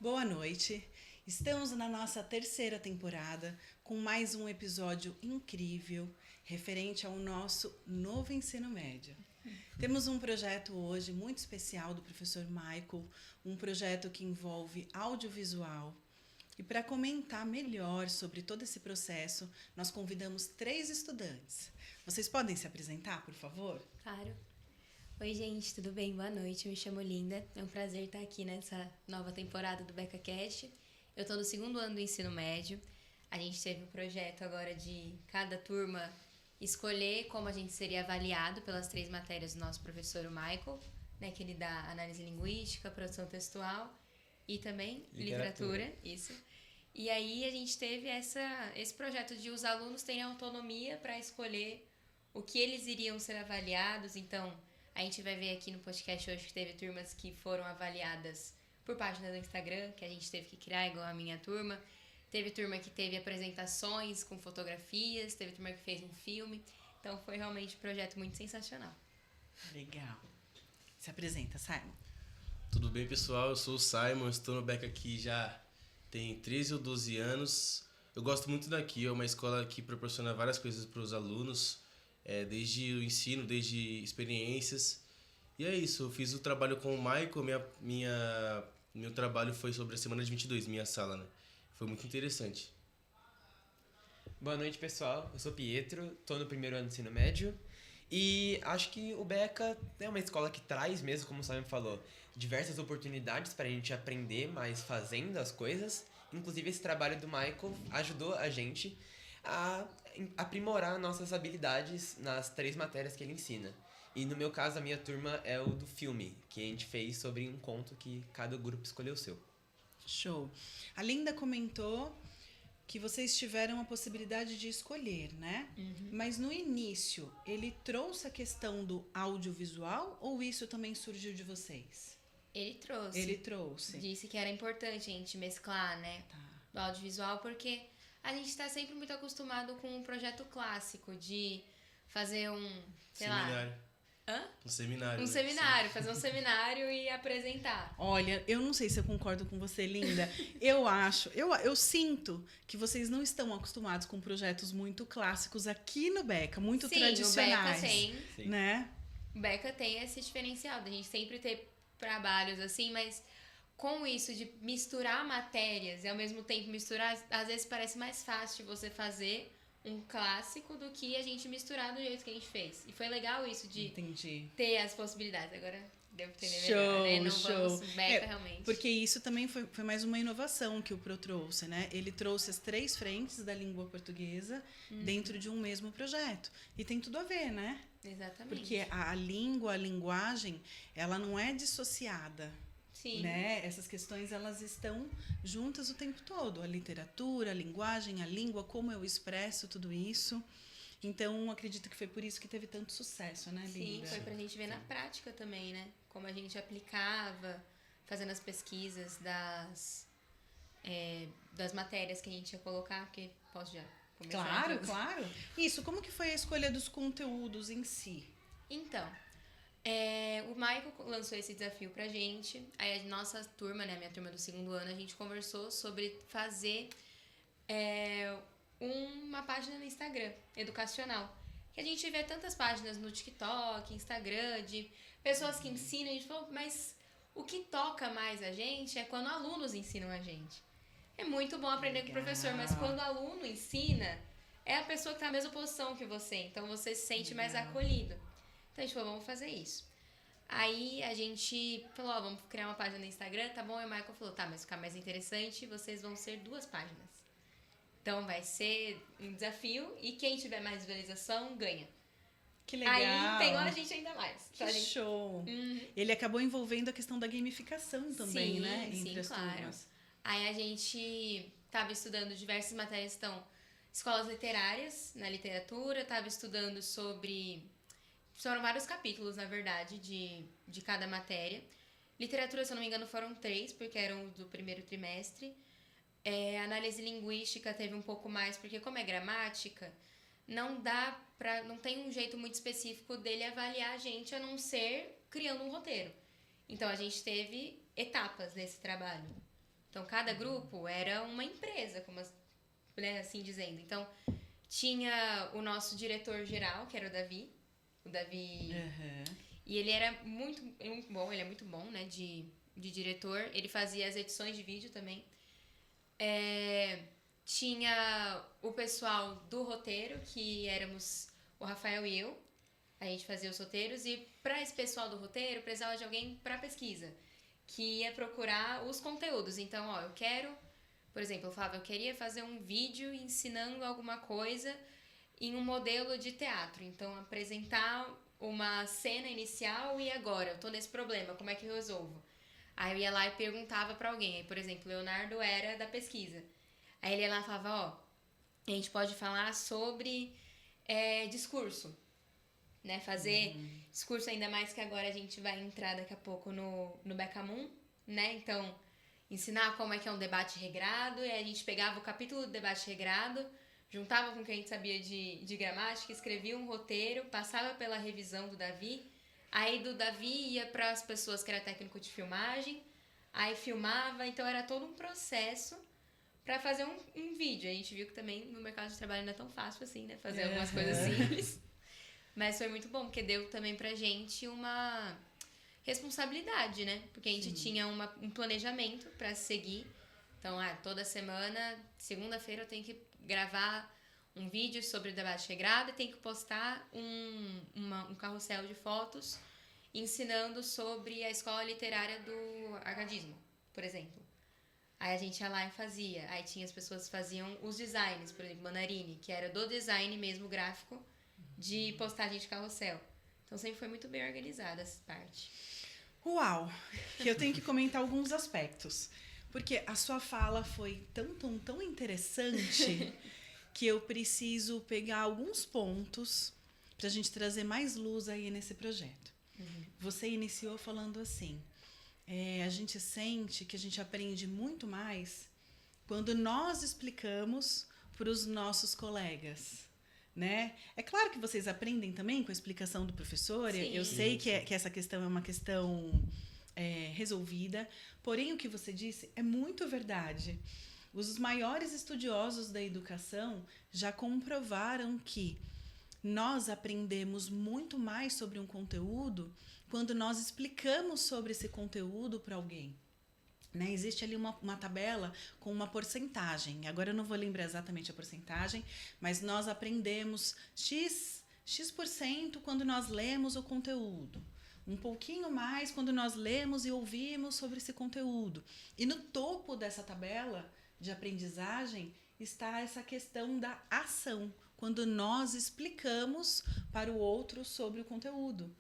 Boa noite. Estamos na nossa terceira temporada com mais um episódio incrível referente ao nosso novo ensino médio. Temos um projeto hoje muito especial do professor Michael, um projeto que envolve audiovisual. E para comentar melhor sobre todo esse processo, nós convidamos 3 estudantes. Vocês podem se apresentar, por favor? Claro. Oi, gente, tudo bem? Boa noite, eu me chamo Linda. É um prazer estar aqui nessa nova temporada do BecaCast. Eu estou no 2º ano do ensino médio. A gente teve um projeto agora de cada turma escolher como a gente seria avaliado pelas 3 matérias do nosso professor Michael, né, que ele dá análise linguística, produção textual e também literatura. Isso. E aí a gente teve esse projeto de os alunos terem autonomia para escolher o que eles iriam ser avaliados. Então, a gente vai ver aqui no podcast hoje que teve turmas que foram avaliadas por página do Instagram, que a gente teve que criar, igual a minha turma. Teve turma que teve apresentações com fotografias, teve turma que fez um filme. Então, foi realmente um projeto muito sensacional. Legal. Se apresenta, Simon. Tudo bem, pessoal? Eu sou o Simon, estou no Beca aqui já tem 13 ou 12 anos. Eu gosto muito daqui, é uma escola que proporciona várias coisas para os alunos, desde o ensino, desde experiências. E é isso, eu fiz o trabalho com o Michael, meu trabalho foi sobre a semana de 22, minha sala, né? Foi muito interessante. Boa noite, pessoal. Eu sou Pietro, estou no 1º ano do ensino médio. E acho que o Beca é uma escola que traz mesmo, como o Simon falou, diversas oportunidades para a gente aprender mais fazendo as coisas. Inclusive, esse trabalho do Michael ajudou a gente a aprimorar nossas habilidades nas 3 matérias que ele ensina. E no meu caso, a minha turma é o do filme, que a gente fez sobre um conto que cada grupo escolheu o seu. Show. A Linda comentou que vocês tiveram a possibilidade de escolher, né? Uhum. Mas no início, ele trouxe a questão do audiovisual ou isso também surgiu de vocês? Ele trouxe. Ele trouxe. Disse que era importante a gente mesclar, né? Tá. Do audiovisual, porque a gente está sempre muito acostumado com um projeto clássico de fazer Seminário. Hã? Um seminário. Um né? seminário, fazer um seminário e apresentar. Olha, eu não sei se eu concordo com você, Linda. Eu sinto que vocês não estão acostumados com projetos muito clássicos aqui no Beca, muito Sim, tradicionais. o Beca tem. Sim. Né? O Beca tem esse diferencial da gente sempre ter trabalhos assim, mas com isso de misturar matérias e ao mesmo tempo misturar, às vezes parece mais fácil de você fazer um clássico do que a gente misturar do jeito que a gente fez. E foi legal isso de Entendi. ter as possibilidades. Agora devo entender Show, melhor, né? Não show. vamos Beca realmente. Porque isso também foi mais uma inovação que o Pro trouxe, né? Ele trouxe as 3 frentes da língua portuguesa dentro de um mesmo projeto. E tem tudo a ver, né? Exatamente. Porque a língua, a linguagem, ela não é dissociada. Sim. Né? Essas questões, elas estão juntas o tempo todo. A literatura, a linguagem, a língua, como eu expresso tudo isso. Então, acredito que foi por isso que teve tanto sucesso, né, Linda? Sim, foi pra gente ver na prática também, né? Como a gente aplicava, fazendo as pesquisas das matérias que a gente ia colocar, porque posso já começar? Claro, então? claro. Isso, como que foi a escolha dos conteúdos em si? Então, o Michael lançou esse desafio pra gente. Aí a nossa turma, né, a minha turma do 2º ano, a gente conversou sobre fazer uma página no Instagram, educacional. Que a gente vê tantas páginas no TikTok, Instagram, de pessoas que ensinam. A gente falou, mas o que toca mais a gente é quando alunos ensinam a gente. É muito bom aprender com o professor, mas quando o aluno ensina, é a pessoa que tá na mesma posição que você. Então você se sente mais acolhido. Então a gente falou, vamos fazer isso. Aí a gente falou, vamos criar uma página no Instagram, tá bom? E o Michael falou, tá, mas ficar mais interessante, vocês vão ser 2 páginas. Então vai ser um desafio e quem tiver mais visualização ganha. Que legal. Aí pegou a gente ainda mais. Que show. Ele acabou envolvendo a questão da gamificação também, sim, né? Entre sim, as claro. turmas. Aí a gente tava estudando diversas matérias, então, escolas literárias na literatura, tava estudando sobre... Foram vários capítulos, na verdade, de cada matéria. Literatura, se eu não me engano, foram 3, porque eram do 1º trimestre. Análise linguística teve um pouco mais, porque como é gramática, não tem um jeito muito específico dele avaliar a gente, a não ser criando um roteiro. Então, a gente teve etapas nesse trabalho. Então, cada grupo era uma empresa, como né, assim dizendo. Então, tinha o nosso diretor-geral, que era o Davi. O Davi... E ele era muito bom, ele é muito bom, né, de diretor. Ele fazia as edições de vídeo também. Tinha o pessoal do roteiro, que éramos o Rafael e eu. A gente fazia os roteiros. E para esse pessoal do roteiro, precisava de alguém para pesquisa, que ia procurar os conteúdos. Então, ó, eu quero... Por exemplo, eu falava, eu queria fazer um vídeo ensinando alguma coisa em um modelo de teatro. Então, apresentar uma cena inicial e agora, eu tô nesse problema, como é que eu resolvo? Aí eu ia lá e perguntava pra alguém. Aí, por exemplo, o Leonardo era da pesquisa. Aí ele ia lá e falava, ó, a gente pode falar sobre discurso, né? Fazer discurso, ainda mais que agora a gente vai entrar daqui a pouco no Becamum, né? Então, ensinar como é que é um debate regrado, e aí a gente pegava o capítulo do debate regrado, juntava com o que a gente sabia de gramática, escrevia um roteiro, passava pela revisão do Davi, aí do Davi ia para as pessoas que era técnico de filmagem, aí filmava, então era todo um processo para fazer um vídeo. A gente viu que também no mercado de trabalho não é tão fácil assim, né? Fazer algumas coisas simples. Mas foi muito bom, porque deu também pra gente uma responsabilidade, né? Porque a gente tinha um planejamento para seguir. Então, toda semana, segunda-feira, eu tenho que gravar um vídeo sobre o debate regrado e tenho que postar um carrossel de fotos ensinando sobre a escola literária do arcadismo, por exemplo. Aí a gente ia lá e fazia. Aí tinha as pessoas que faziam os designs, por exemplo, Manarini, que era do design mesmo gráfico de postagem de carrossel. Então sempre foi muito bem organizada essa parte. Uau! Eu tenho que comentar alguns aspectos. Porque a sua fala foi tão interessante que eu preciso pegar alguns pontos para a gente trazer mais luz aí nesse projeto. Você iniciou falando assim, a gente sente que a gente aprende muito mais quando nós explicamos para os nossos colegas, né? É claro que vocês aprendem também com a explicação do professor. Sim. Eu sei que essa questão é uma questão resolvida, porém o que você disse é muito verdade. Os maiores estudiosos da educação já comprovaram que nós aprendemos muito mais sobre um conteúdo quando nós explicamos sobre esse conteúdo para alguém. Né? Existe ali uma tabela com uma porcentagem. Agora eu não vou lembrar exatamente a porcentagem, mas nós aprendemos X% quando nós lemos o conteúdo. Um pouquinho mais quando nós lemos e ouvimos sobre esse conteúdo. E no topo dessa tabela de aprendizagem está essa questão da ação, quando nós explicamos para o outro sobre o conteúdo.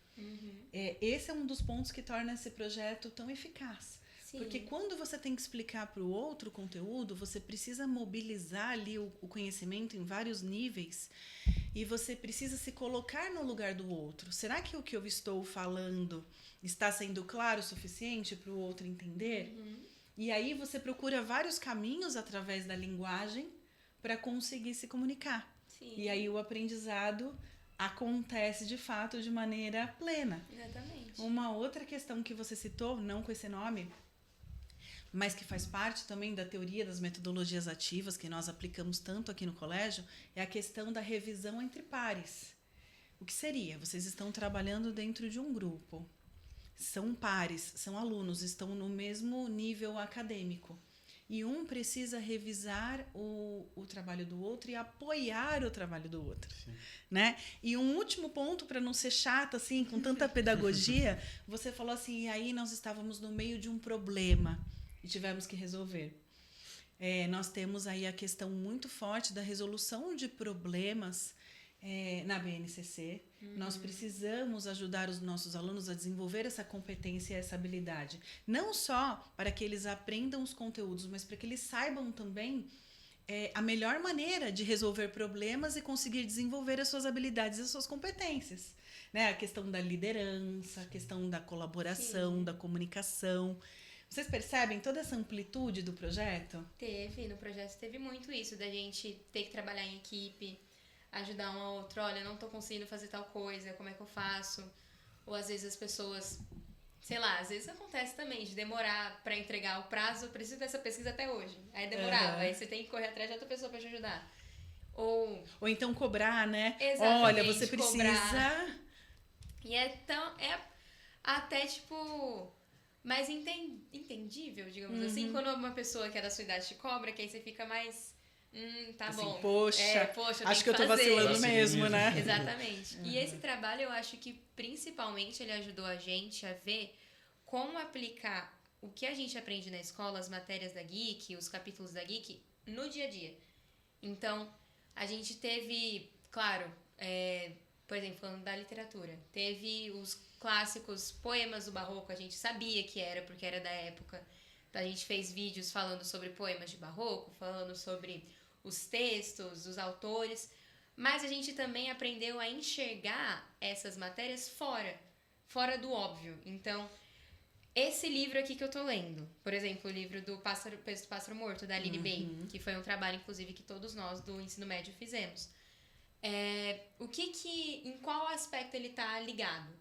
Esse é um dos pontos que torna esse projeto tão eficaz. Sim. Porque quando você tem que explicar para o outro o conteúdo, você precisa mobilizar ali o conhecimento em vários níveis e você precisa se colocar no lugar do outro. Será que o que eu estou falando está sendo claro o suficiente para o outro entender? E aí você procura vários caminhos através da linguagem para conseguir se comunicar. Sim. E aí o aprendizado acontece de fato de maneira plena. Exatamente. Uma outra questão que você citou, não com esse nome, mas que faz parte também da teoria das metodologias ativas que nós aplicamos tanto aqui no colégio, é a questão da revisão entre pares. O que seria? Vocês estão trabalhando dentro de um grupo. São pares, são alunos, estão no mesmo nível acadêmico. E um precisa revisar o trabalho do outro e apoiar o trabalho do outro. Né? E um último ponto, para não ser chata, assim, com tanta pedagogia, você falou assim, e aí nós estávamos no meio de um problema e tivemos que resolver. Nós temos aí a questão muito forte da resolução de problemas na BNCC. Nós precisamos ajudar os nossos alunos a desenvolver essa competência e essa habilidade. Não só para que eles aprendam os conteúdos, mas para que eles saibam também a melhor maneira de resolver problemas e conseguir desenvolver as suas habilidades e as suas competências. Né? A questão da liderança, a questão da colaboração, da comunicação. Vocês percebem toda essa amplitude do projeto? No projeto teve muito isso, da gente ter que trabalhar em equipe, ajudar um ao outro, olha, não tô conseguindo fazer tal coisa, como é que eu faço? Ou às vezes as pessoas sei lá, às vezes acontece também de demorar pra entregar o prazo, eu preciso dessa pesquisa até hoje. Aí demorava, aí você tem que correr atrás de outra pessoa pra te ajudar. Ou então cobrar, né? Exatamente, Olha, você precisa... cobrar. E é até, tipo, mais entendível, digamos assim, quando uma pessoa que é da sua idade te cobra, que aí você fica mais... tá assim, bom. Poxa, eu acho que tenho eu tô fazer. vacilando mesmo, né? Exatamente. E esse trabalho, eu acho que, principalmente, ele ajudou a gente a ver como aplicar o que a gente aprende na escola, as matérias da Geek, os capítulos da Geek, no dia a dia. Então, a gente teve, claro, por exemplo, falando da literatura, teve os clássicos poemas do Barroco, a gente sabia que era, porque era da época. Então, a gente fez vídeos falando sobre poemas de Barroco, falando sobre os textos, os autores, mas a gente também aprendeu a enxergar essas matérias fora do óbvio. Então, esse livro aqui que eu tô lendo, por exemplo, o livro do Peso do Pássaro Morto, da Aline Bey, que foi um trabalho, inclusive, que todos nós do ensino médio fizemos. Em qual aspecto ele tá ligado?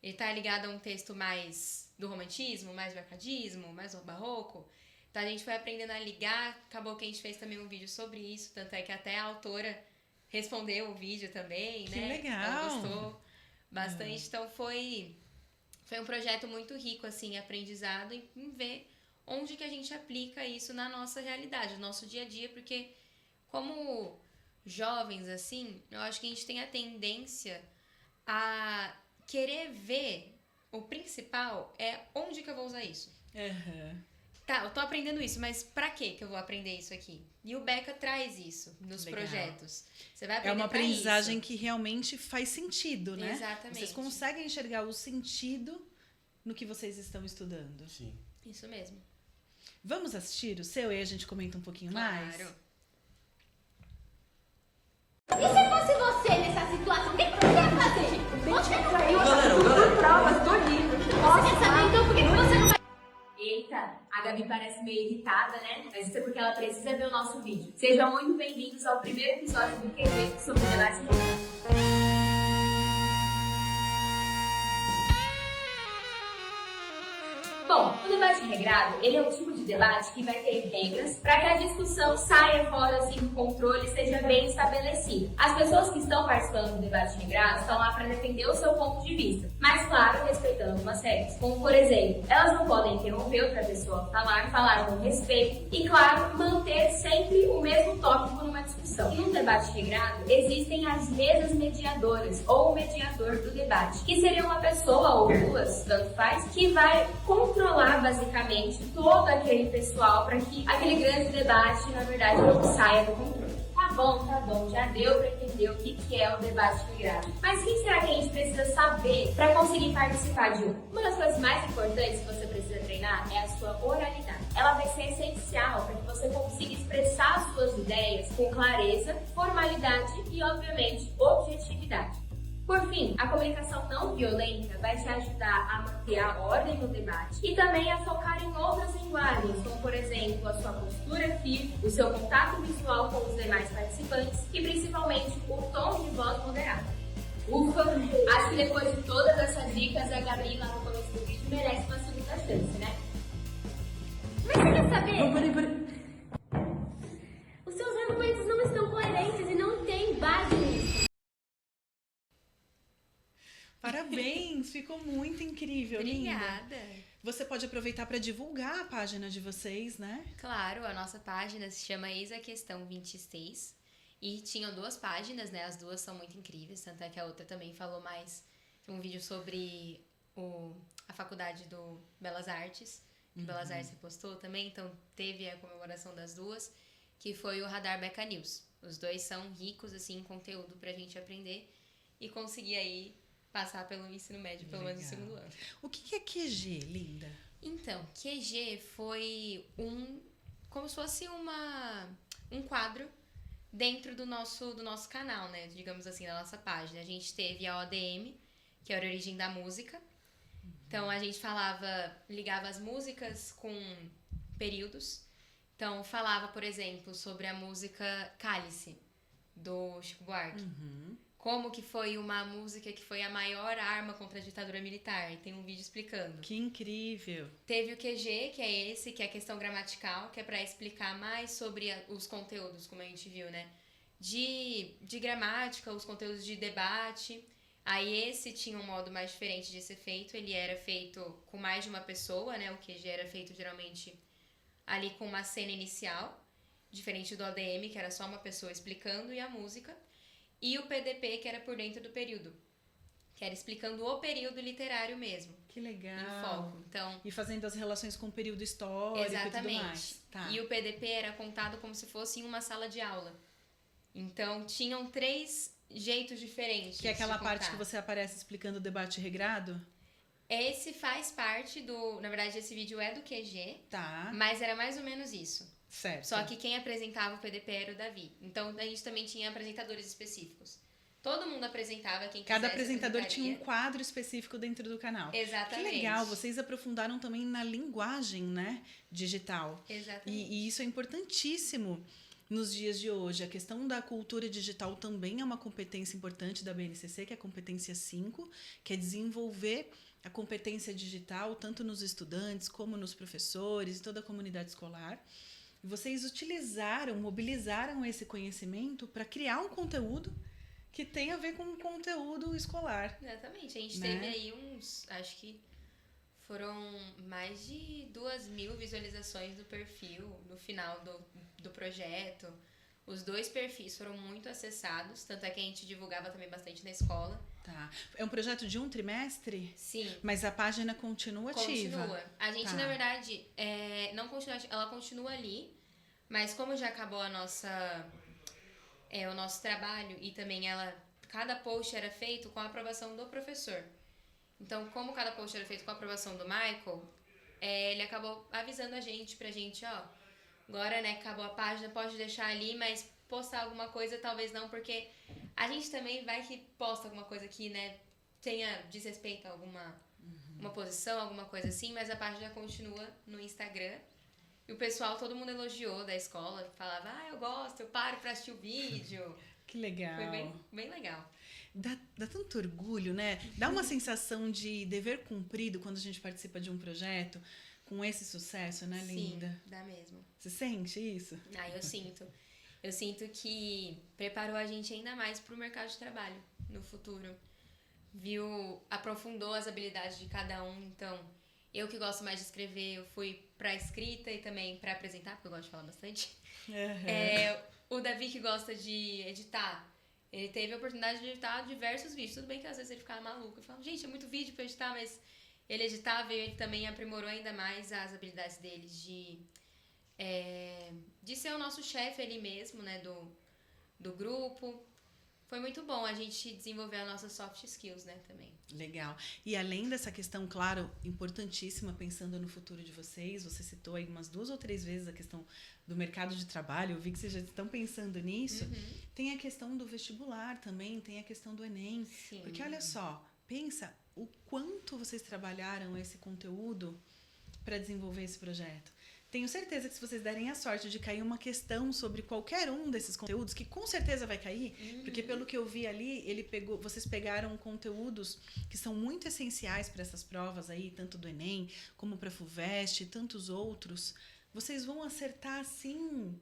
Ele tá ligado a um texto mais do romantismo, mais do arcadismo, mais do barroco? Então a gente foi aprendendo a ligar, acabou que a gente fez também um vídeo sobre isso, tanto é que até a autora respondeu o vídeo também, que né? Legal! Ela gostou bastante, então foi um projeto muito rico, assim, aprendizado em ver onde que a gente aplica isso na nossa realidade, no nosso dia a dia, porque como jovens, assim, eu acho que a gente tem a tendência a querer ver o principal é onde que eu vou usar isso. Tá, eu tô aprendendo isso, mas pra que eu vou aprender isso aqui? E o Beca traz isso nos projetos. Você vai aprender uma aprendizagem isso. que realmente faz sentido, né? Exatamente. Vocês conseguem enxergar o sentido no que vocês estão estudando. Sim. Isso mesmo. Vamos assistir o seu e a gente comenta um pouquinho mais? Claro. E se fosse você nessa situação, o que você ia fazer? Você não vai. Galera. Provas do livro. Você quer saber então por que você não vai? Eita, a Gabi parece meio irritada, né? Mas isso é porque ela precisa ver o nosso vídeo. Sejam muito bem-vindos ao primeiro episódio do QG sobre o debate livre. Bom, o debate regrado, ele é um tipo de debate que vai ter regras para que a discussão saia fora assim, do controle e seja bem estabelecida. As pessoas que estão participando do debate regrado estão lá para defender o seu ponto de vista, mas claro, respeitando algumas regras. Como, por exemplo, elas não podem interromper outra pessoa a falar com respeito e, claro, manter sempre o mesmo tópico numa discussão. Em um debate regrado, existem as mesas mediadoras ou o mediador do debate, que seria uma pessoa ou duas, tanto faz, que vai controlar basicamente todo aquele pessoal para que aquele grande debate, na verdade, não saia do controle. Tá bom, já deu para entender o que é o debate regrado. Mas o que será que a gente precisa saber para conseguir participar de um? Uma das coisas mais importantes que você precisa treinar é a sua oralidade. Ela vai ser essencial para que você consiga expressar as suas ideias com clareza, formalidade e, obviamente, objetividade. Por fim, a comunicação não violenta vai te ajudar a manter a ordem no debate e também a focar em outras linguagens, como por exemplo a sua postura firme, o seu contato visual com os demais participantes e principalmente o tom de voz moderado. Ufa, acho que depois de todas essas dicas, a Gabi lá no começo do vídeo merece uma segunda chance, né? Mas você quer saber? Peraí. Os seus argumentos não estão coerentes e não tem base nisso. Parabéns, ficou muito incrível, linda. Obrigada. Você pode aproveitar para divulgar a página de vocês, né? Claro, a nossa página se chama Eis a Questão 26 e tinham 2 páginas, né? As 2 são muito incríveis, tanto é que a outra também falou mais um vídeo sobre a faculdade do Belas Artes, que Belas Artes repostou também, então teve a comemoração das 2, que foi o Radar Beca News. Os 2 são ricos, assim, em conteúdo pra gente aprender e conseguir aí passar pelo ensino médio, pelo menos no segundo ano. O que é QG, linda? Então, QG foi como se fosse um quadro dentro do nosso canal, né? Digamos assim, da nossa página. A gente teve a ODM, que era a origem da música. Então, a gente ligava as músicas com períodos. Então, falava, por exemplo, sobre a música Cálice, do Chico Buarque. como que foi uma música que foi a maior arma contra a ditadura militar. E tem um vídeo explicando. Que incrível. Teve o QG, que é esse, que é a questão gramatical, que é para explicar mais sobre os conteúdos, como a gente viu, né? De gramática, os conteúdos de debate. Aí esse tinha um modo mais diferente de ser feito. Ele era feito com mais de uma pessoa, né? O QG era feito geralmente ali com uma cena inicial, diferente do ADM, que era só uma pessoa explicando, e a música. E o PDP, que era por dentro do período, que era explicando o período literário mesmo. Que legal. Em foco. Então, E fazendo as relações com o período histórico exatamente. e tudo mais. Tá. E o PDP era contado como se fosse em uma sala de aula. Então, tinham 3 jeitos diferentes. Que é aquela de parte contar. que você aparece explicando o debate regrado? Esse faz parte do... Na verdade, esse vídeo é do QG, Tá. mas era mais ou menos isso. Certo. Só que quem apresentava o PDP era o Davi. Então, a gente também tinha apresentadores específicos. Todo mundo apresentava, quem quisesse Cada apresentador tinha um apresentaria. quadro específico dentro do canal. Exatamente. Que legal, vocês aprofundaram também na linguagem, né, digital. Exatamente. E isso é importantíssimo nos dias de hoje. A questão da cultura digital também é uma competência importante da BNCC, que é a competência 5, que é desenvolver a competência digital tanto nos estudantes como nos professores e toda a comunidade escolar. E vocês mobilizaram esse conhecimento para criar um conteúdo que tem a ver com o conteúdo escolar. Exatamente. A gente Né? teve aí acho que foram mais de 2.000 visualizações do perfil no final do projeto. Os 2 perfis foram muito acessados, tanto é que a gente divulgava também bastante na escola. Tá. É um projeto de um trimestre? Sim. Mas a página continua ativa. Continua. A gente, Tá. na verdade, não continua, ela continua ali, mas como já acabou o nosso trabalho e também cada post era feito com a aprovação do professor. Então, como cada post era feito com a aprovação do Michael, ele acabou avisando a gente, pra gente, ó, agora, né, acabou a página, pode deixar ali, mas postar alguma coisa talvez não, porque a gente também vai que posta alguma coisa que, né, tenha desrespeito a uma posição, alguma coisa assim, mas a página continua no Instagram. E o pessoal, todo mundo elogiou da escola, falava, eu gosto, eu paro pra assistir o vídeo. Que legal. Foi bem, bem legal. Dá tanto orgulho, né? Dá uma sensação de dever cumprido quando a gente participa de um projeto com esse sucesso, né, Linda? Sim, dá mesmo. Você sente isso? Eu sinto. Eu sinto que preparou a gente ainda mais pro mercado de trabalho no futuro. Aprofundou as habilidades de cada um. Então, eu que gosto mais de escrever, eu fui pra escrita e também pra apresentar, porque eu gosto de falar bastante. O Davi, que gosta de editar, ele teve a oportunidade de editar diversos vídeos. Tudo bem que às vezes ele ficava maluco. Eu falava, gente, é muito vídeo pra editar, mas ele editava e ele também aprimorou ainda mais as habilidades dele de ser o nosso chefe ali mesmo, né, do grupo. Foi muito bom a gente desenvolver as nossas soft skills, né, também. Legal. E além dessa questão, claro, importantíssima, pensando no futuro de vocês, você citou aí umas 2 ou 3 vezes a questão do mercado de trabalho, eu vi que vocês já estão pensando nisso. Tem a questão do vestibular também, tem a questão do Enem. Sim. Porque olha só, pensa o quanto vocês trabalharam esse conteúdo para desenvolver esse projeto. Tenho certeza que se vocês derem a sorte de cair uma questão sobre qualquer um desses conteúdos, que com certeza vai cair, porque pelo que eu vi ali, vocês pegaram conteúdos que são muito essenciais para essas provas aí, tanto do Enem, como para a FUVEST e tantos outros. Vocês vão acertar assim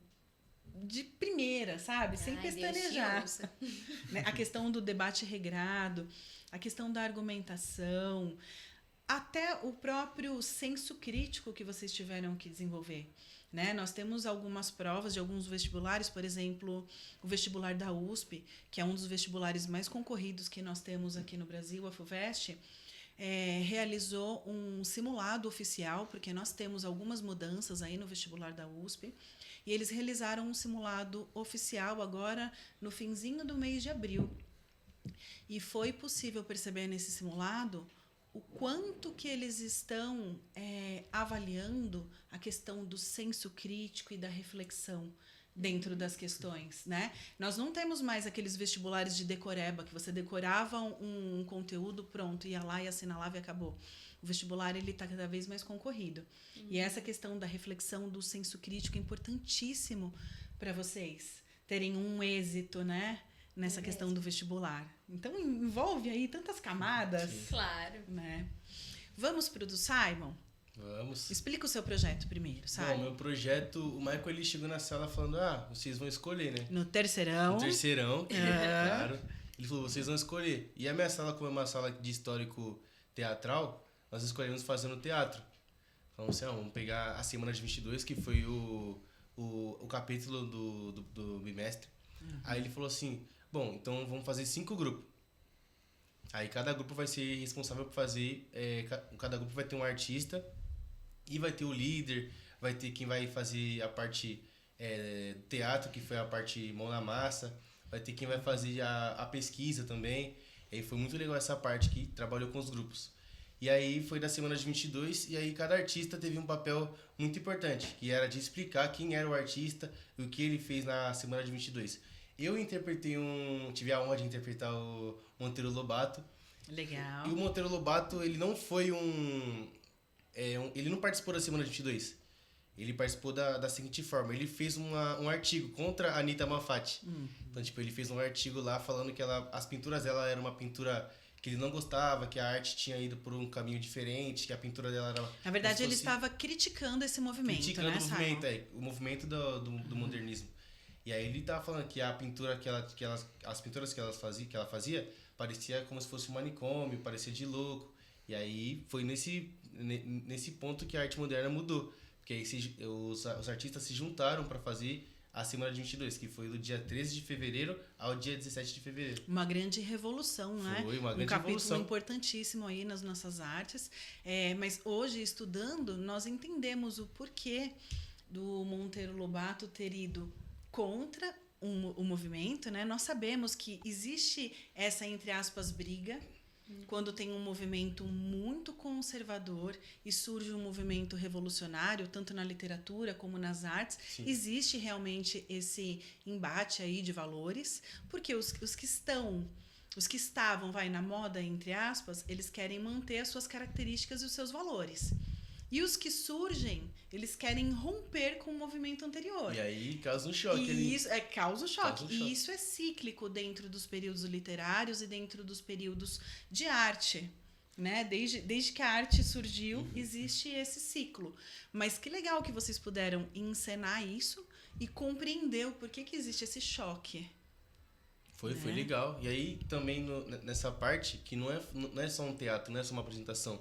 de primeira, sabe? Sem pestanejar. Deus te ouça. Né? A questão do debate regrado, a questão da argumentação, até o próprio senso crítico que vocês tiveram que desenvolver. Né? Nós temos algumas provas de alguns vestibulares, por exemplo, o vestibular da USP, que é um dos vestibulares mais concorridos que nós temos aqui no Brasil, a FUVEST, realizou um simulado oficial, porque nós temos algumas mudanças aí no vestibular da USP, e eles realizaram um simulado oficial agora no finzinho do mês de abril. E foi possível perceber nesse simulado o quanto que eles estão avaliando a questão do senso crítico e da reflexão dentro das questões, né? Nós não temos mais aqueles vestibulares de decoreba, que você decorava um conteúdo, pronto, ia lá e assinalava e acabou. O vestibular, ele está cada vez mais concorrido. E essa questão da reflexão, do senso crítico é importantíssimo para vocês terem um êxito, né? nessa questão do vestibular. Então, envolve aí tantas camadas, Claro. né? Vamos pro do Simon? Vamos. Explica o seu projeto primeiro, Bom, Simon. meu projeto, o Michael ele chegou na sala falando, vocês vão escolher, né? No terceirão. No terceirão, claro. Ele falou, vocês vão escolher. E a minha sala, como é uma sala de histórico teatral, nós escolhemos fazendo teatro. Falamos assim, vamos pegar a semana de 22, que foi o capítulo do bimestre. Aí ele falou assim, bom, então vamos fazer 5 grupos. Aí cada grupo vai ser responsável por fazer, cada grupo vai ter um artista e vai ter o líder, vai ter quem vai fazer a parte teatro, que foi a parte mão na massa, vai ter quem vai fazer a pesquisa também. E aí foi muito legal essa parte que trabalhou com os grupos. E aí foi da semana de 22, e aí cada artista teve um papel muito importante, que era de explicar quem era o artista e o que ele fez na semana de 22. Eu tive a honra de interpretar o Monteiro Lobato. Legal. E o Monteiro Lobato, ele não foi ele não participou da semana de 22. Ele participou da seguinte forma, ele fez um artigo contra a Anitta Malfatti. Então, tipo, ele fez um artigo lá falando que as pinturas dela eram uma pintura que ele não gostava, que a arte tinha ido por um caminho diferente, que a pintura dela era... Na verdade, ele estava criticando esse movimento, criticando né, o movimento, Simon? o movimento do modernismo. E aí ele tava falando que a pintura as pinturas que ela fazia parecia como se fosse um manicômio, parecia de louco. E aí foi nesse ponto que a arte moderna mudou. Porque aí os artistas se juntaram para fazer a Semana de 22, que foi do dia 13 de fevereiro ao dia 17 de fevereiro. Uma grande revolução, né? Foi uma grande um capítulo revolução. Importantíssimo aí nas nossas artes. Mas hoje, estudando, nós entendemos o porquê do Monteiro Lobato ter ido contra o movimento, né? Nós sabemos que existe essa, entre aspas, briga, quando tem um movimento muito conservador e surge um movimento revolucionário, tanto na literatura como nas artes. Sim. Existe realmente esse embate aí de valores, porque os que estavam, na moda, entre aspas, eles querem manter as suas características e os seus valores. E os que surgem, eles querem romper com o movimento anterior. E aí causa um choque. Causa um choque. E isso é cíclico dentro dos períodos literários e dentro dos períodos de arte. Né? Desde que a arte surgiu, existe esse ciclo. Mas que legal que vocês puderam encenar isso e compreender o porquê que existe esse choque. Foi legal. E aí também nessa parte, que não é só um teatro, não é só uma apresentação.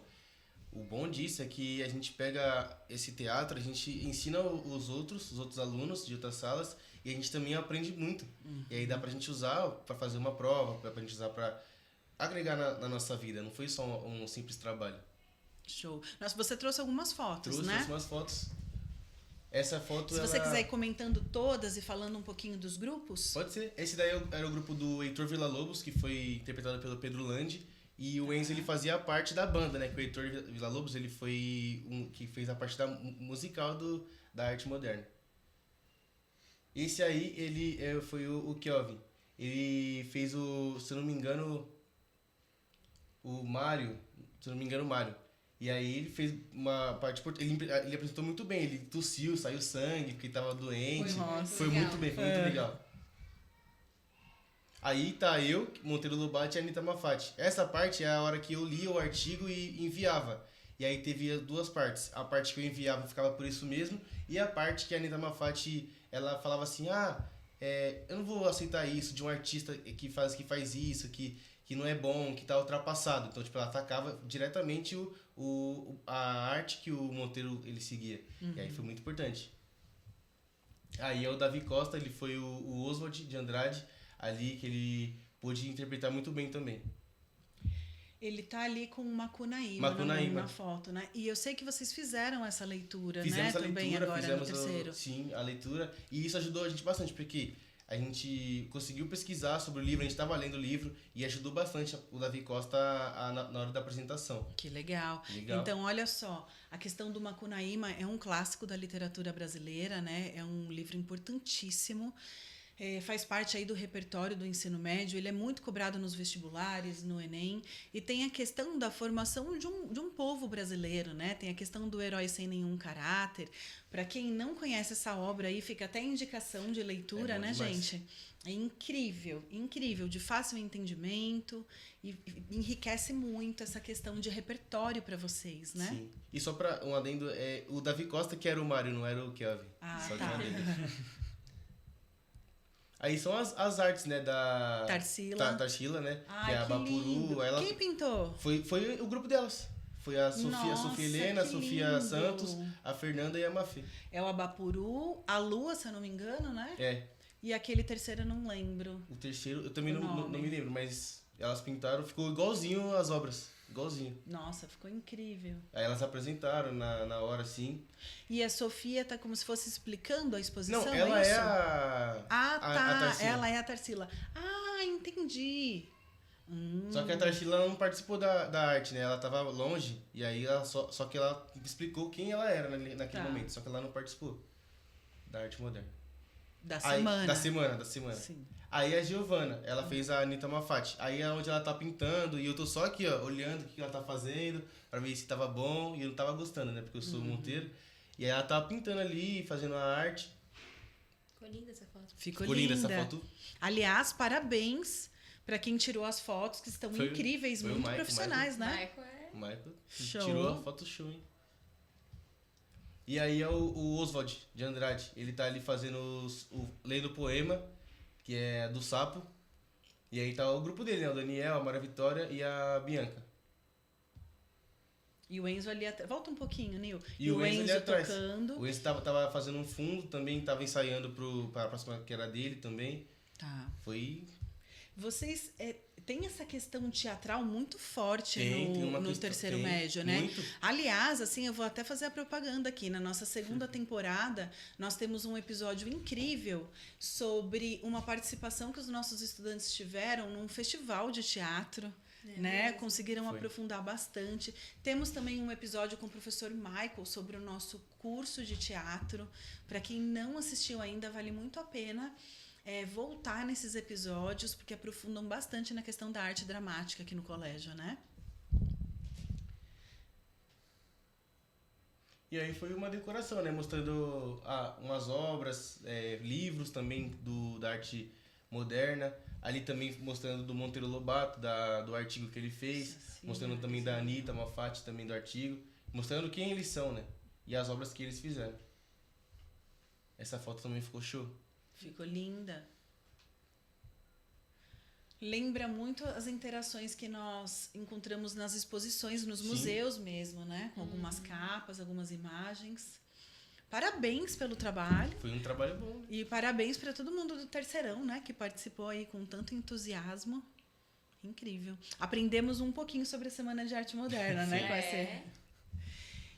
O bom disso é que a gente pega esse teatro, a gente ensina os outros alunos de outras salas, e a gente também aprende muito. E aí dá pra gente usar pra fazer uma prova, pra gente usar pra agregar na nossa vida. Não foi só um simples trabalho. Show. Nossa, você trouxe algumas fotos, né? Trouxe umas fotos. Essa foto, se você quiser ir comentando todas e falando um pouquinho dos grupos. Pode ser. Esse daí era o grupo do Heitor Villa-Lobos, que foi interpretado pelo Pedro Landi. E o Enzo, ele fazia parte da banda, né? Que o Heitor Villa-Lobos, ele foi que fez a parte musical da arte moderna. Esse aí, ele foi o Kelvin. Ele fez se eu não me engano, o Mário. Se eu não me engano, o Mário. E aí ele fez uma parte... Ele apresentou muito bem. Ele tossiu, saiu sangue, porque tava doente. Foi muito bem, foi muito legal. Aí tá eu, Monteiro Lobato e a Anitta Malfatti. Essa parte é a hora que eu lia o artigo e enviava. E aí teve duas partes. A parte que eu enviava ficava por isso mesmo. E a parte que a Anitta Malfatti, ela falava assim, eu não vou aceitar isso de um artista que faz isso, que não é bom, que tá ultrapassado. Então, tipo, ela atacava diretamente a arte que o Monteiro, ele seguia. E aí foi muito importante. Aí o Davi Costa, ele foi o Oswald de Andrade, ali, que ele pôde interpretar muito bem também. Ele tá ali com uma Macunaíma na foto, né? E eu sei que vocês fizeram essa leitura, fizemos né? Também agora no terceiro. Sim, a leitura. E isso ajudou a gente bastante, porque a gente conseguiu pesquisar sobre o livro, a gente estava lendo o livro e ajudou bastante o Davi Costa na hora da apresentação. Que legal. Então, olha só, a questão do Macunaíma é um clássico da literatura brasileira, né? É um livro importantíssimo. faz parte aí do repertório do ensino médio, ele é muito cobrado nos vestibulares, no Enem, e tem a questão da formação de um povo brasileiro, né? Tem a questão do herói sem nenhum caráter. Para quem não conhece essa obra aí, fica até indicação de leitura, né, demais. gente? É incrível, incrível, de fácil entendimento e enriquece muito essa questão de repertório para vocês, né? Sim. E só pra um adendo, o Davi Costa que era o Mário, não era o Kelvin. Ah, Só que tá. um adendo. Aí são as artes, né, da... Tarsila. Tarsila, né? Ai, que é a que Bapuru. lindo. Ela Quem pintou? foi o grupo delas. Foi a Sofia, Nossa, Sofia Helena, a que Sofia lindo. Santos, a Fernanda e a Mafê. É o Abapuru, a Lua, se eu não me engano, né? É. E aquele terceiro eu não lembro. O terceiro, eu também O não nome. me lembro, mas elas pintaram, ficou igualzinho as obras. Igualzinho. Nossa, ficou incrível. Aí elas apresentaram na hora, assim. E a Sofia tá como se fosse explicando a exposição, Não, ela isso? é a... Ah, a tá. Tarsila. Ela é a Tarsila. Ah, entendi. Só que a Tarsila não participou da arte, né? Ela tava longe, e aí ela só que ela explicou quem ela era naquele Tá. momento. Só que ela não participou da arte moderna. Da Aí- semana. Da semana. Sim. Aí a Giovana, ela fez a Anitta Malfatti. Aí é onde ela tá pintando, e eu tô só aqui, ó, olhando o que ela tá fazendo, pra ver se tava bom, e eu não tava gostando, né? Porque eu sou monteiro. E aí ela tava pintando ali, fazendo a arte. Ficou linda essa foto. Ficou linda linda. essa foto. Aliás, parabéns para quem tirou as fotos, que estão Foi- incríveis, foi o muito Michael, profissionais, né? Michael é... O Michael Show. tirou a foto show, hein? E aí é o Oswald de Andrade. Ele tá ali fazendo lendo o poema, que é do Sapo. E aí tá o grupo dele, né? O Daniel, a Maria Vitória e a Bianca. E o Enzo ali atrás. Volta um pouquinho, Nil. E o Enzo ali atrás. tocando. O Enzo tava fazendo um fundo também, tava ensaiando pra próxima que era dele também. Tá. Foi. Vocês têm essa questão teatral muito forte Tem uma no questão- terceiro tem, médio, né? muito. Aliás, assim, eu vou até fazer a propaganda aqui. Na nossa segunda temporada, nós temos um episódio incrível sobre uma participação que os nossos estudantes tiveram num festival de teatro. Né? Conseguiram Foi. aprofundar bastante. Temos também um episódio com o professor Michael sobre o nosso curso de teatro. Para quem não assistiu ainda, vale muito a pena voltar nesses episódios, porque aprofundam bastante na questão da arte dramática aqui no colégio, né? E aí foi uma decoração, né? Mostrando umas obras, livros também da arte moderna. Ali também mostrando do Monteiro Lobato, do artigo que ele fez. Sim, Mostrando também da Anitta Malfatti, também do artigo. Mostrando quem eles são, né? E as obras que eles fizeram. Essa foto também ficou show. Ficou linda. Lembra muito as interações que nós encontramos nas exposições, nos Sim. museus mesmo, né? Com algumas capas, algumas imagens. Parabéns pelo trabalho. Foi um trabalho bom. E parabéns para todo mundo do Terceirão, né? Que participou aí com tanto entusiasmo. Incrível. Aprendemos um pouquinho sobre a Semana de Arte Moderna, né? Sim. Com essa...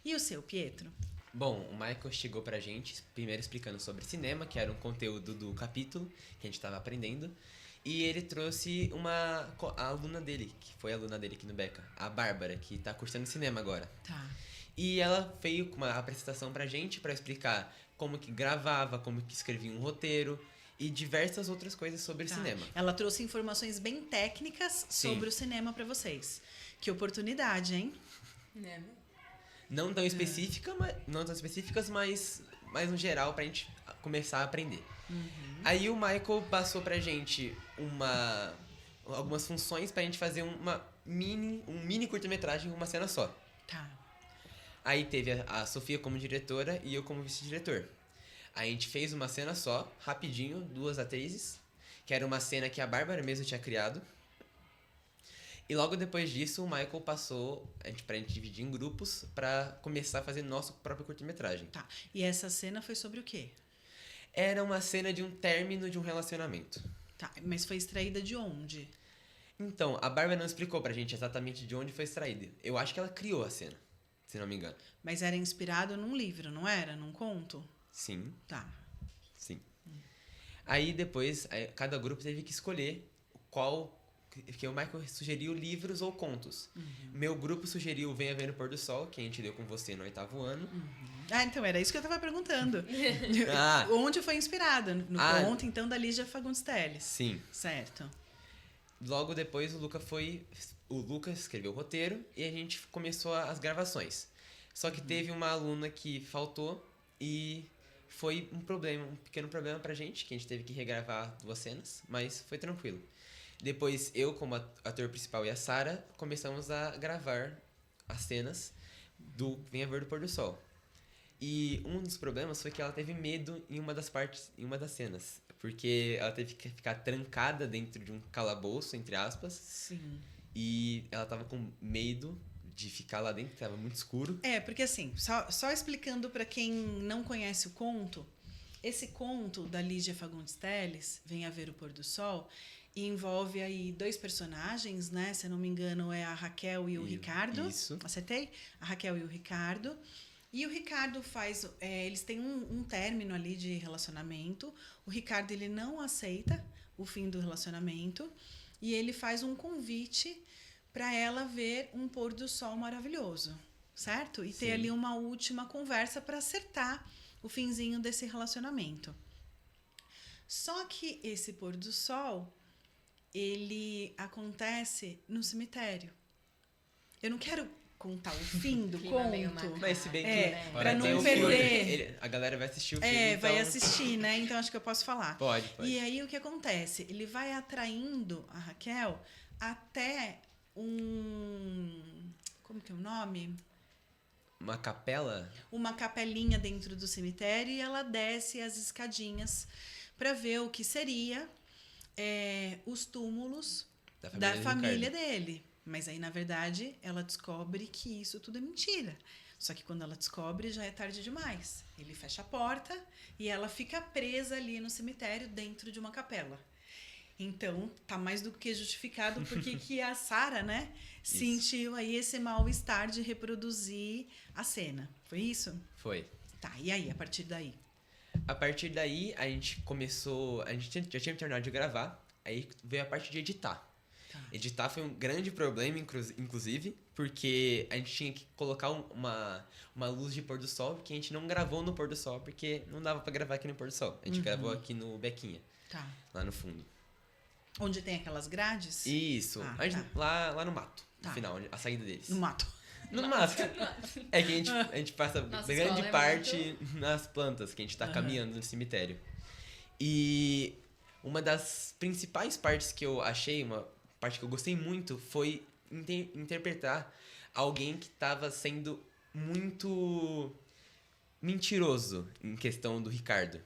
E o seu, Pietro? Bom, o Michael chegou pra gente, primeiro explicando sobre cinema, que era um conteúdo do capítulo que a gente tava aprendendo. E ele trouxe a aluna dele, que foi aluna dele aqui no Beca, a Bárbara, que tá cursando cinema agora. Tá. E ela veio com uma apresentação pra gente pra explicar como que gravava, como que escrevia um roteiro e diversas outras coisas sobre Tá. cinema. Ela trouxe informações bem técnicas Sim. sobre o cinema para vocês. Que oportunidade, hein? Né? Não tão específicas, mas mais no geral pra gente começar a aprender. Aí o Michael passou pra gente algumas funções pra gente fazer um mini curta-metragem, uma cena só. Tá. Aí teve a Sofia como diretora e eu como vice-diretor. Aí a gente fez uma cena só, rapidinho, 2 atrizes, que era uma cena que a Bárbara mesmo tinha criado. E logo depois disso, o Michael passou pra gente dividir em grupos pra começar a fazer nosso próprio curta-metragem. Tá. E essa cena foi sobre o quê? Era uma cena de um término de um relacionamento. Tá. Mas foi extraída de onde? Então, a Bárbara não explicou pra gente exatamente de onde foi extraída. Eu acho que ela criou a cena, se não me engano. Mas era inspirado num livro, não era? Num conto? Sim, Tá. sim. Aí depois, cada grupo teve que escolher qual o Michael sugeriu livros ou contos. Meu grupo sugeriu Venha Ver no Pôr do Sol, que a gente deu com você no 8º ano. Ah, então era isso que eu tava perguntando. Ah. Onde foi inspirado? No Ah. conto, então, da Lígia Fagundes Telles. Sim. Certo. Logo depois o Lucas escreveu o roteiro e a gente começou as gravações. Só que teve uma aluna que faltou e foi um pequeno problema pra gente, que a gente teve que regravar 2 cenas, mas foi tranquilo. Depois eu, como ator principal, e a Sara começamos a gravar as cenas do Venha Ver do Pôr do Sol. E um dos problemas foi que ela teve medo em uma das cenas. Porque ela teve que ficar trancada dentro de um calabouço, entre aspas. Sim. E ela tava com medo de ficar lá dentro, que tava muito escuro. Porque assim, só explicando para quem não conhece o conto, esse conto da Lígia Fagundes Telles, Venha Ver o Pôr do Sol, envolve aí 2 personagens, né? Se eu não me engano, é a Raquel e o Ricardo. Isso. Acertei? A Raquel e o Ricardo. E o Ricardo faz... eles têm um término ali de relacionamento. O Ricardo, ele não aceita o fim do relacionamento. E ele faz um convite para ela ver um pôr do sol maravilhoso, certo? E ter ali uma última conversa para acertar o finzinho desse relacionamento. Só que esse pôr do sol, ele acontece no cemitério. Eu não quero contar o fim do Clima meio conto. macabro. Mas se bem que né? pra não tem o perder. filme, a galera vai assistir o filme, então... Vai assistir, né? Então acho que eu posso falar. Pode. E aí o que acontece? Ele vai atraindo a Raquel até como que é o nome? Uma capela? Uma capelinha dentro do cemitério e ela desce as escadinhas para ver o que seria os túmulos da família dele. Mas aí, na verdade, ela descobre que isso tudo é mentira. Só que quando ela descobre, já é tarde demais. Ele fecha a porta e ela fica presa ali no cemitério dentro de uma capela. Então, tá mais do que justificado porque que a Sara, né, sentiu aí esse mal-estar de reproduzir a cena. Foi isso? Foi. Tá, e aí, a partir daí? A partir daí, a gente já tinha terminado de gravar, aí veio a parte de editar. Tá. Editar foi um grande problema, inclusive, porque a gente tinha que colocar uma luz de pôr do sol, que a gente não gravou no pôr do sol, porque não dava pra gravar aqui no pôr do sol. A gente gravou aqui no Bequinha, Tá. lá no fundo. Onde tem aquelas grades? Isso, lá no mato, Tá. no final, a saída deles. No mato. No mato. É que a gente passa Nossa grande escola é parte nas plantas, que a gente tá caminhando no cemitério. E uma das principais partes que eu achei, uma parte que eu gostei muito, foi interpretar alguém que tava sendo muito mentiroso em questão do Ricardo.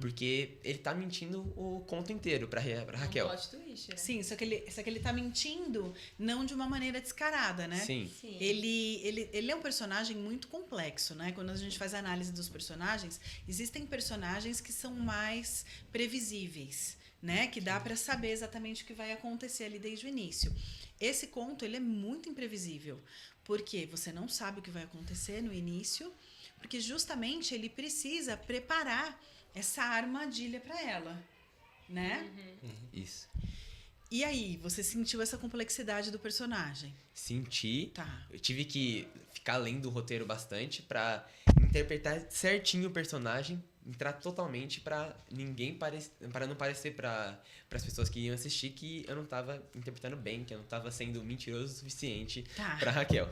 Porque ele tá mentindo o conto inteiro pra Raquel. Um plot twist, né? Sim, só que ele tá mentindo não de uma maneira descarada, né? Sim. Sim. Ele é um personagem muito complexo, né? Quando a gente faz a análise dos personagens, existem personagens que são mais previsíveis, né? Que dá pra saber exatamente o que vai acontecer ali desde o início. Esse conto, ele é muito imprevisível, porque você não sabe o que vai acontecer no início, porque justamente ele precisa preparar essa armadilha pra ela, né? Isso. E aí, você sentiu essa complexidade do personagem? Senti. Tá. Eu tive que ficar lendo o roteiro bastante pra interpretar certinho o personagem, entrar totalmente pra para não parecer para as pessoas que iam assistir que eu não tava interpretando bem, que eu não tava sendo mentiroso o suficiente Tá. pra Raquel.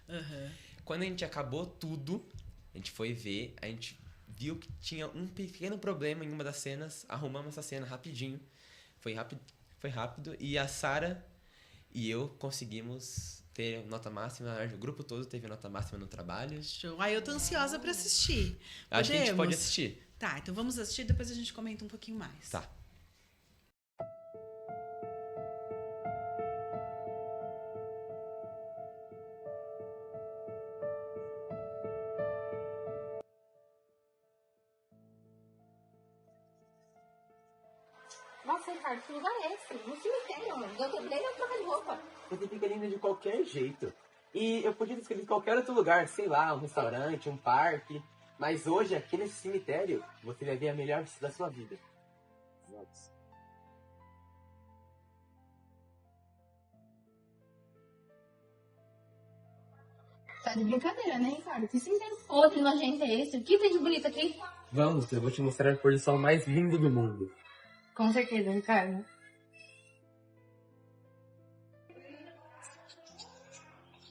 Aham. Quando a gente acabou tudo, a gente foi ver, a gente viu que tinha um pequeno problema em uma das cenas, arrumamos essa cena rapidinho. Foi rápido e a Sara e eu conseguimos ter nota máxima, o grupo todo teve nota máxima no trabalho. Show. Aí eu tô ansiosa pra assistir. Acho que a gente pode Podemos? assistir. Tá, então vamos assistir, depois a gente comenta um pouquinho mais. Tá. Nossa, Ricardo, que lugar é esse? No cemitério, mano. Eu nem na troca de roupa. Você fica linda de qualquer jeito. E eu podia ter escolhido qualquer outro lugar, sei lá, um restaurante, um parque. Mas hoje, aqui nesse cemitério, você vai ver a melhor vista da sua vida. tá de brincadeira, né, Ricardo? Que cinzeiro podre, nojento é esse? O que tem de bonito aqui? Vamos, eu vou te mostrar a pôr do sol mais lindo do mundo. Com certeza, Ricardo.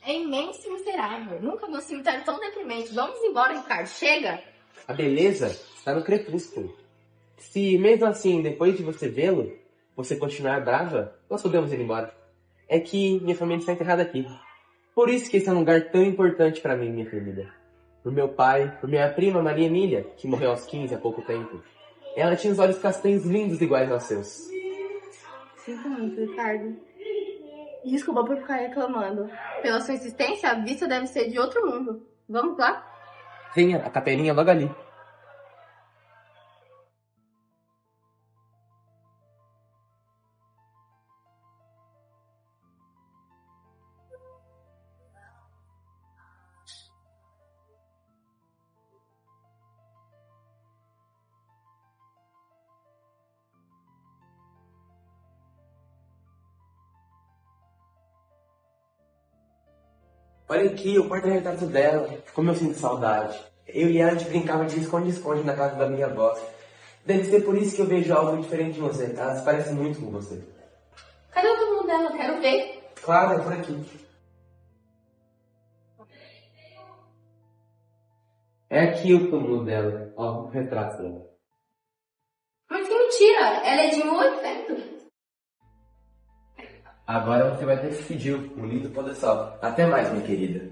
É imenso e miserável. Nunca vi um cemitério tão deprimente. Vamos embora, Ricardo. Chega! A beleza está no crepúsculo. Se mesmo assim, depois de você vê-lo, você continuar brava, nós podemos ir embora. É que minha família está enterrada aqui. Por isso que esse é um lugar tão importante para mim, minha querida. Por meu pai, por minha prima Maria Emília, que morreu aos 15 há pouco tempo. Ela tinha os olhos castanhos lindos iguais aos seus. Sinto muito, Ricardo. Desculpa por ficar reclamando. Pela sua insistência, a vista deve ser de outro mundo. Vamos lá? Venha, a capelinha é logo ali. Olha aqui, o porta-retrato dela. Como eu sinto saudade. Eu e ela, a gente brincava de esconde-esconde na casa da minha avó. Deve ser por isso que eu vejo algo diferente de você. Ela se parece muito com você. Cadê o túmulo dela? Quero ver. Claro, é por aqui. É aqui o túmulo dela. Ó, o retrato dela. Mas que mentira! Ela é de 1800. Agora você vai ter que se pedir o lindo pôr do sol. Até mais, minha querida.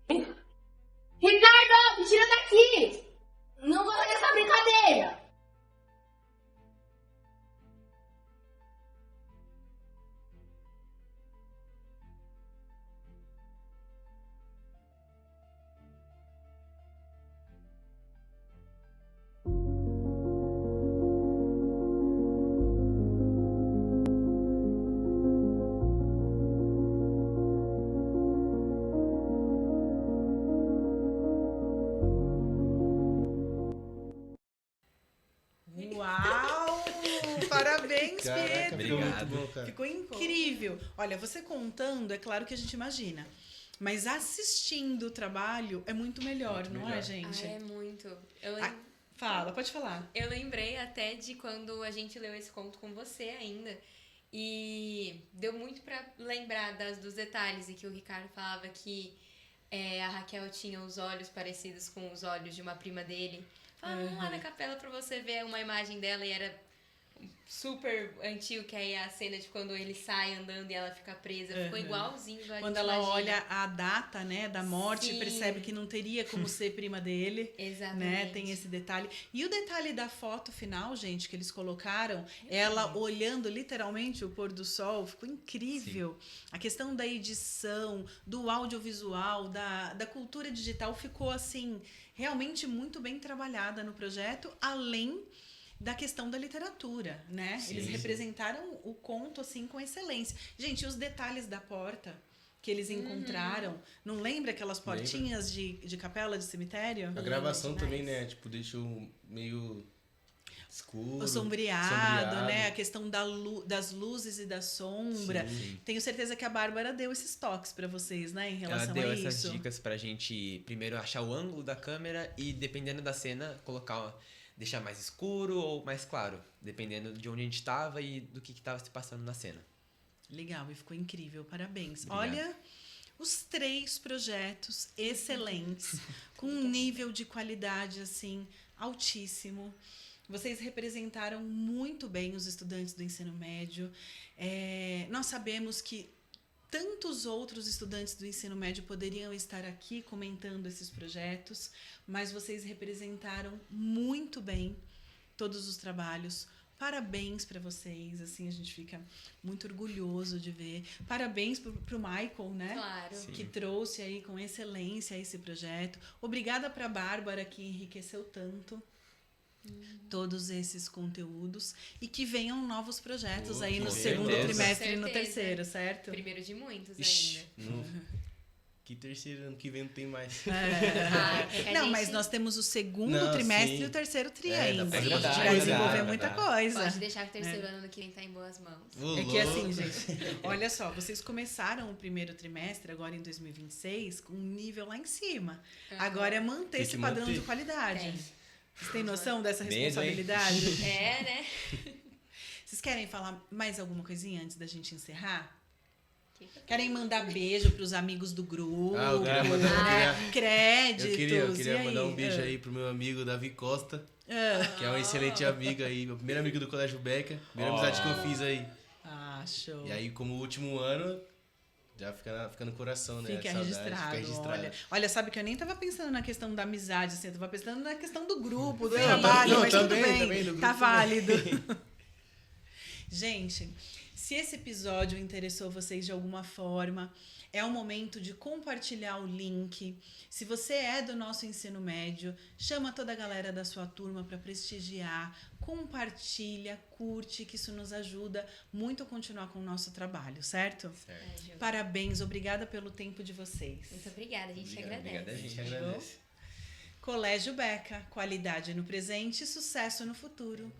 Ricardo, me tira daqui! Não vou fazer essa brincadeira! Uau! Parabéns, Caraca, Pedro! obrigado. Muito bom, cara. Ficou incrível. Olha, você contando, é claro que a gente imagina. Mas assistindo o trabalho é muito melhor, Muito não melhor. é, gente? É muito. Fala, pode falar. Eu lembrei até de quando a gente leu esse conto com você ainda. E deu muito pra lembrar dos detalhes. E que o Ricardo falava que a Raquel tinha os olhos parecidos com os olhos de uma prima dele. Falava, vamos lá na capela pra você ver uma imagem dela. E era super antigo, que aí é a cena de quando ele sai andando e ela fica presa. Ficou igualzinho. Igual Quando a gente ela imagina. olha a data, né, da morte, Sim. percebe que não teria como ser prima dele. Exatamente. Né? Tem esse detalhe. E o detalhe da foto final, gente, que eles colocaram, ela olhando literalmente o pôr do sol, ficou incrível. Sim. A questão da edição, do audiovisual, da cultura digital ficou, assim, realmente muito bem trabalhada no projeto, além da questão da literatura, né? Sim, eles sim. representaram o conto, assim, com excelência. Gente, e os detalhes da porta que eles encontraram, não lembra aquelas portinhas de capela de cemitério? A gravação também, né? Tipo, deixou meio escuro. Sombreado, né? A questão das luzes e da sombra. Sim. Tenho certeza que a Bárbara deu esses toques pra vocês, né? Em relação Ela deu a essas isso. dicas pra gente primeiro achar o ângulo da câmera e, dependendo da cena, deixar mais escuro ou mais claro, dependendo de onde a gente estava e do que estava se passando na cena. Legal, e ficou incrível. Parabéns. Obrigado. Olha, os 3 projetos excelentes, com um nível de qualidade, assim, altíssimo. Vocês representaram muito bem os estudantes do ensino médio. Nós sabemos que tantos outros estudantes do ensino médio poderiam estar aqui comentando esses projetos, mas vocês representaram muito bem todos os trabalhos. Parabéns para vocês, assim, a gente fica muito orgulhoso de ver. Parabéns pro Michael, né? Claro. Sim. Que trouxe aí com excelência esse projeto. Obrigada para a Bárbara, que enriqueceu tanto todos esses conteúdos, e que venham novos projetos aí no com segundo certeza. trimestre e no Com certeza. terceiro, certo? Primeiro de muitos Ixi, ainda. Que terceiro, ano que vem não tem mais. Não, mas nós temos o segundo Não, trimestre sim. e o terceiro tri É, dá ainda. pra A fazer gente bastante vai coisa, desenvolver dá, muita dá. coisa. Pode deixar que o terceiro ano que vem tá em boas mãos. Ô, É que assim, louco. gente, olha só, vocês começaram o primeiro trimestre, agora em 2026, com um nível lá em cima. Agora é manter Tem esse que padrão manter. de qualidade. Tem. Vocês têm noção dessa Medo, hein? responsabilidade? É, né? Vocês querem falar mais alguma coisinha antes da gente encerrar? Querem mandar beijo pros amigos do grupo? Ah, eu queria mandar. Créditos. Eu queria e aí? mandar um beijo aí pro meu amigo Davi Costa, Ah. que é um excelente amigo aí, meu primeiro amigo do Colégio Beca, primeira amizade que eu fiz aí. Ah, show. E aí, como último ano, já fica no coração, né? Fica Saudade, registrado. Fica registrado. Olha, sabe que eu nem tava pensando na questão da amizade, assim, eu tava pensando na questão do grupo, do Não, trabalho, não, mas também, tudo bem, também, do grupo tá também. válido. Gente, se esse episódio interessou vocês de alguma forma, é o momento de compartilhar o link. Se você é do nosso ensino médio, chama toda a galera da sua turma para prestigiar, compartilha, curte, que isso nos ajuda muito a continuar com o nosso trabalho, certo? É, Ju. Parabéns, obrigada pelo tempo de vocês. Muito obrigada, a gente agradece. Obrigado a A gente gente. agradece. Colégio Beca, qualidade no presente e sucesso no futuro.